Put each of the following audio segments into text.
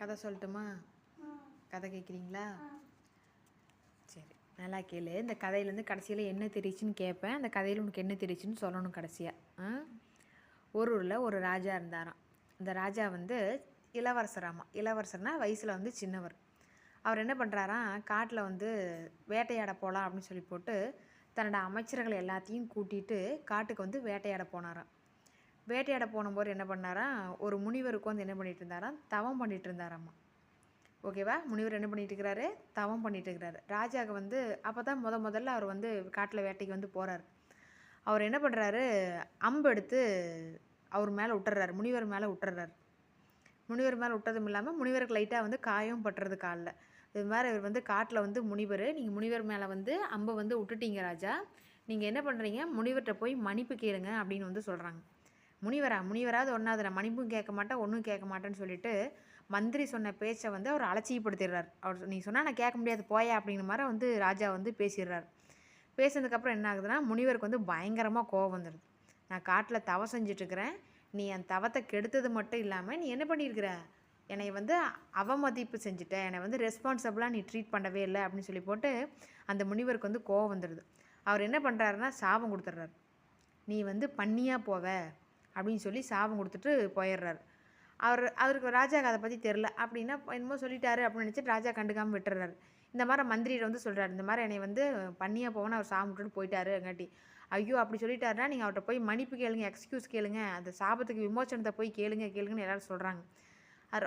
கதை சொல்லட்டுமா? கதை கேட்குறீங்களா? சரி, நல்லா கேளு. இந்த கதையிலேருந்து கடைசியில் என்ன தெரியுச்சுன்னு கேட்பேன். அந்த கதையில் உனக்கு என்ன தெரியுச்சுன்னு சொல்லணும் கடைசியாக. ஒரு ஊரில் ஒரு ராஜா இருந்தாராம். அந்த ராஜா வந்து இளவரசராமா. இளவரசர்னால் வயசில் வந்து சின்னவர். அவர் என்ன பண்ணுறாராம், காட்டில் வந்து வேட்டையாட போகலாம் அப்படின்னு சொல்லி போட்டு தன்னோட அமைச்சர்கள் எல்லாத்தையும் கூட்டிகிட்டு காட்டுக்கு வந்து வேட்டையாட போனாராம். வேட்டையாட போனபோது என்ன பண்ணாராம், ஒரு முனிவருக்கு வந்து என்ன பண்ணிட்டு இருந்தாராம், தவம் பண்ணிட்டு இருந்தாராம்மா. ஓகேவா? முனிவர் என்ன பண்ணிட்டு இருக்கிறாரு, தவம் பண்ணிட்டு இருக்கிறாரு. ராஜாவுக்கு வந்து அப்போ தான் முதல்ல அவர் வந்து காட்டில் வேட்டைக்கு வந்து போகிறார். அவர் என்ன பண்ணுறாரு, அம்பு எடுத்து அவர் மேலே விட்டுறாரு, முனிவர் மேலே விட்டுறாரு. முனிவர் மேலே விட்டதும் இல்லாமல் முனிவருக்கு லைட்டாக வந்து காயம் பட்டுறது காலில். இது மாதிரி இவர் வந்து காட்டில் வந்து முனிவர், நீங்கள் முனிவர் மேலே வந்து அம்பை வந்து விட்டுட்டீங்க ராஜா, நீங்கள் என்ன பண்ணுறீங்க, முனிவர்கிட்ட போய் மன்னிப்பு கேளுங்க அப்படின்னு வந்து சொல்கிறாங்க. முனிவராவது ஒன்றாவது நான் மன்னிப்பும் கேட்க மாட்டேன், ஒன்றும் கேட்க மாட்டேன்னு சொல்லிட்டு மந்திரி சொன்ன பேச்சை வந்து அவர் அலட்சியப்படுத்திடுறார். அவர் நீ சொன்னால் நான் கேட்க முடியாது போயா அப்படிங்கிற மாதிரி வந்து ராஜா வந்து பேசிடுறார். பேசினதுக்கப்புறம் என்ன ஆகுதுன்னா, முனிவருக்கு வந்து பயங்கரமாக கோவம் வந்துடுது. நான் காட்டில் தவம் செஞ்சிட்ருக்கிறேன், நீ என் தவத்தை கெடுத்தது மட்டும் இல்லாமல் நீ என்ன பண்ணியிருக்கிற, என்னை வந்து அவமதிப்பு செஞ்சுட்ட, என்னை வந்து ரெஸ்பான்சிபிளாக நீ ட்ரீட் பண்ணவே இல்லை அப்படின்னு சொல்லி போட்டு அந்த முனிவருக்கு வந்து கோவம் வந்துடுது. அவர் என்ன பண்ணுறாருன்னா சாபம் கொடுத்துட்றாரு. நீ வந்து பண்ணியாக போவ அப்படின்னு சொல்லி சாபம் கொடுத்துட்டு போயிடுறாரு. அவருக்கு ராஜாவுக்கு அதை பற்றி தெரில. அப்படின்னா என்னமோ சொல்லிட்டாரு அப்படின்னு நினச்சிட்டு ராஜா கண்டுக்காமல் விட்டுறாரு. இந்த மாதிரி மந்திரியை வந்து சொல்கிறார், இந்த மாதிரி என்னை வந்து பண்ணியாக போவேன்னு அவர் சாபம் விட்டுட்டு போயிட்டாருங்காட்டி, ஐயோ அப்படி சொல்லிட்டாருன்னா நீங்கள் அவர்கிட்ட போய் மன்னிப்பு கேளுங்க, எக்ஸ்கியூஸ் கேளுங்க, அந்த சாபத்துக்கு விமோச்சனத்தை போய் கேளுங்கன்னு எல்லோரும் சொல்கிறாங்க.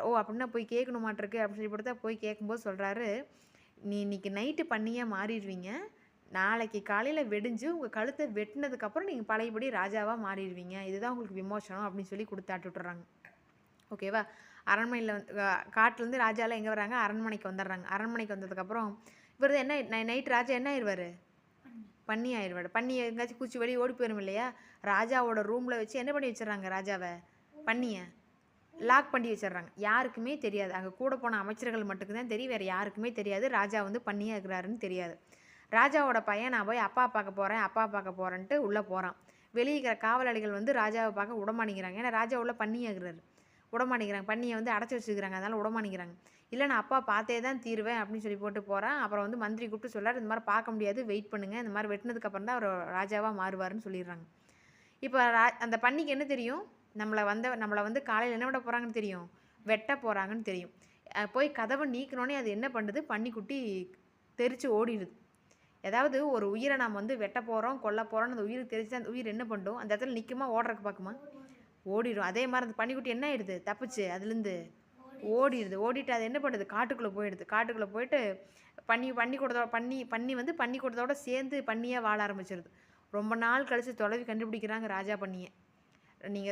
ஓ அப்படின்னா போய் கேட்கணுமாட்டிருக்கு அப்படின்னு சொல்லி கொடுத்தா போய் கேட்கும்போது சொல்கிறாரு, நீ இன்றைக்கி நைட்டு பண்ணியாக மாறிடுவீங்க, நாளைக்கு காலையில் வெடிஞ்சு உங்கள் கழுத்தை வெட்டினதுக்கப்புறம் நீங்கள் பழையபடி ராஜாவாக மாறிடுவீங்க, இதுதான் உங்களுக்கு விமோசனம் அப்படின்னு சொல்லி கொடுத்தாட்டு விட்டுறாங்க. ஓகேவா? அரண்மனையில் வந்து காட்டிலேருந்து ராஜாலாம் எங்கே வராங்க, அரண்மனைக்கு வந்துடுறாங்க. அரண்மனைக்கு வந்ததுக்கப்புறம் இவர் என்ன நைட் ராஜா என்ன ஆயிடுவார், பண்ணி ஆயிடுவார். பண்ணி எங்கேயாச்சும் பூச்சி வெளியே ஓடி போயிடும் இல்லையா, ராஜாவோட ரூமில் வச்சு என்ன பண்ணி வச்சிடறாங்க, ராஜாவை பண்ணியை லாக் பண்ணி வச்சிடுறாங்க. யாருக்குமே தெரியாது, அங்கே கூட போன அமைச்சர்கள் மட்டும்தான் தெரியும், வேறு யாருக்குமே தெரியாது ராஜா வந்து பண்ணியாக இருக்கிறாருன்னு தெரியாது. ராஜாவோட பையன் நான் போய் அப்பா பார்க்க போகிறேன்ட்டு உள்ளே போகிறான். வெளியே இருக்கிற காவலாளிகள் வந்து ராஜாவை பார்க்க விடமாட்டேங்கிறாங்க. ஏன்னா ராஜா உள்ள பண்ணியாகிறாரு, விடமாட்டேங்கிறாங்க. பண்ணியை வந்து அடைச்சி வச்சுக்கிறாங்க, அதனால் விடமாட்டேங்கிறாங்க. இல்லை நான் அப்பா பார்த்தே தான் தீருவேன் அப்படின்னு சொல்லி போட்டு போகிறான். அப்புறம் வந்து மந்திரி கூப்பிட்டு சொல்கிறார், இந்த மாதிரி பார்க்க முடியாது, வெயிட் பண்ணுங்கள், இந்த மாதிரி வெட்டினதுக்கப்புறம் தான் அவர் ராஜாவாக மாறுவார்னு சொல்லிடுறாங்க. இப்போ அந்த பண்ணிக்கு என்ன தெரியும், நம்மளை வந்து காலையில் என்ன விட போகிறாங்கன்னு தெரியும், வெட்ட போகிறாங்கன்னு தெரியும். போய் கதவை நீக்கினோடனே அது என்ன பண்ணுது, பன்னிக்குட்டி தெரித்து ஓடிடுது. ஏதாவது ஒரு உயிரை நாம் வந்து வெட்ட போகிறோம், கொல்ல போகிறோம்னு அந்த உயிருக்கு தெரிஞ்சு அந்த உயிர் என்ன பண்ணும், அந்த இடத்துல நிற்குமா, ஓடுறதுக்கு பார்க்குமா, ஓடிடும். அதே மாதிரி அந்த பன்னிக்குட்டி என்ன ஆயிடுது, தப்பிச்சு அதுலேருந்து ஓடிடுது. ஓடிட்டு அது என்ன பண்ணுது, காட்டுக்குள்ளே போயிடுது. காட்டுக்குள்ளே போயிட்டு பண்ணி வந்து பன்னிக்கூடத்தோட சேர்ந்து பண்ணியாக வாழ ஆரம்பிச்சிருது. ரொம்ப நாள் கழித்து தொலைவி கண்டுபிடிக்கிறாங்க ராஜா பண்ணியை.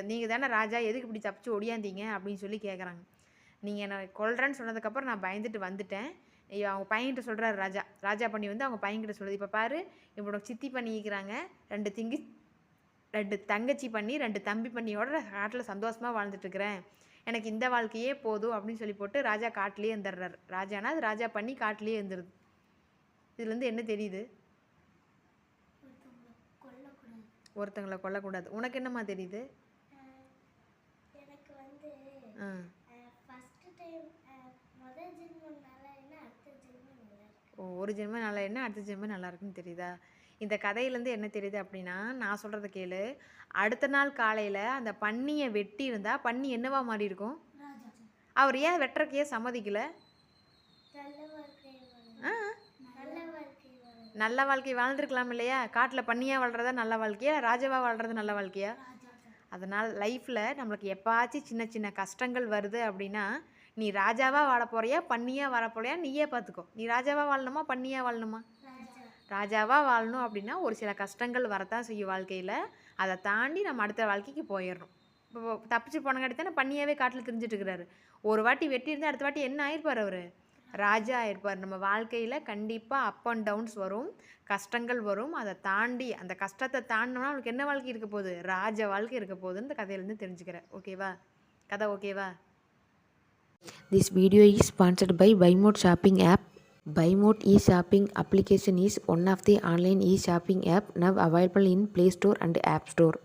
நீங்கள் தானே ராஜா, எதுக்கு இப்படி தப்பிச்சு ஒடியாந்தீங்க அப்படின்னு சொல்லி கேட்குறாங்க. நீங்கள் என்னை கொல்றேன்னு சொன்னதுக்கப்புறம் நான் பயந்துட்டு வந்துட்டேன். அவங்க பையன்கிட்ட சொல்கிறாரு ராஜா பண்ணி வந்து அவங்க பையன்கிட்ட சொல்லுது, இப்போ பாரு இவனோட சித்தி பண்ணிக்கிறாங்க, 2 தங்கச்சி பண்ணி 2 தம்பி பண்ணியோட காட்டில் சந்தோஷமாக வாழ்ந்துட்டுருக்கிறேன், எனக்கு இந்த வாழ்க்கையே போதும் அப்படின்னு சொல்லி போட்டு ராஜா காட்டிலே இருந்துடுறாரு. ராஜானா அது ராஜா பண்ணி காட்டிலே இருந்துருது. இதுலேருந்து என்ன தெரியுது, ஒருத்தங்களை கொல்லக்கூடாது. உனக்கு என்னம்மா தெரியுது? ஒரு ஜென்மம் நல்லா என்ன, அடுத்த ஜென்மம் நல்லா இருக்குன்னு தெரியுதா? இந்த கதையிலேருந்து என்ன தெரியுது அப்படின்னா, நான் சொல்கிறத கேளு, அடுத்த நாள் காலையில் அந்த பன்னியை வெட்டி இருந்தால் பன்னி என்னவா மாறி இருக்கும், அவர் ஏன் வெட்டுறக்கையே சம்மதிக்கலை? நல்ல வாழ்க்கை வாழ்ந்துருக்கலாம் இல்லையா? காட்டில் பண்ணியாக வாழ்கிறதா நல்ல வாழ்க்கையா, ராஜாவாக வாழ்கிறது நல்ல வாழ்க்கையா? அதனால் லைஃப்பில் நம்மளுக்கு எப்பாச்சும் சின்ன சின்ன கஷ்டங்கள் வருது அப்படின்னா, நீ ராஜாவாக வாழ போறியா பண்ணியாக வாழ போறியா நீயே பார்த்துக்கோ. நீ ராஜாவாக வாழணுமா பண்ணியாக வாழணுமா? ராஜாவாக வாழணும் அப்படின்னா ஒரு சில கஷ்டங்கள் வரத்தான் செய்யும் வாழ்க்கையில், அதை தாண்டி நம்ம அடுத்த வாழ்க்கைக்கு போயிடணும். இப்போ தப்பிச்சு போனங்காட்டி தானே பண்ணியாவே காட்டில் திரிஞ்சிட்டு இருக்கிறாரு. ஒரு வாட்டி வெட்டியிருந்தால் அடுத்த வாட்டி என்ன ஆயிருப்பார், அவர் ராஜா ஆயிருப்பார். நம்ம வாழ்க்கையில் கண்டிப்பாக அப் அண்ட் டவுன்ஸ் வரும், கஷ்டங்கள் வரும். அதை தாண்டி அந்த கஷ்டத்தை தாண்டினோம்னா அவனுக்கு என்ன வாழ்க்கை இருக்க போகுது, ராஜ வாழ்க்கை இருக்க போகுதுன்னு இந்த கதையிலேருந்து தெரிஞ்சுக்கிறேன். ஓகேவா? கதை ஓகேவா? This video is sponsored by BuyMode shopping app. BuyMode e-shopping application is one of the online e-shopping app now available in Play Store and App Store.